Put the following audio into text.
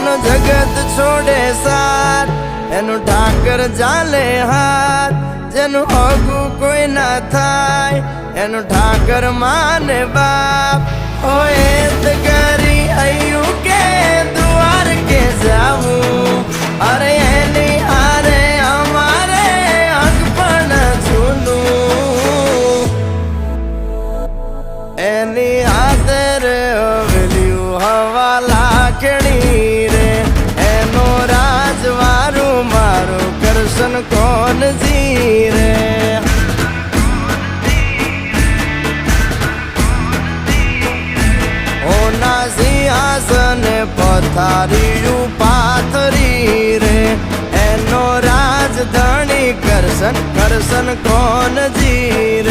જેનો જગત છોડે સાથ એનું ઠાકર ચાલે હાથ, જેનું હગું કોઈ ના થાય એનું ઠાકર માને બાપ. હોય તો કરી આયું કે દ્વાર કે જાવું, અરે એની હારે અમારે હક પણ છૂનું. એની હાથે હવેલ્યું હવા લાખણી રે, એનો રાજવારું મારું કરશન કોણ જીરે. ઓના સિંહાસને પથારીયું પાથરી રે, એનો રાજધણી કરશન કરશન કોણ જીરે.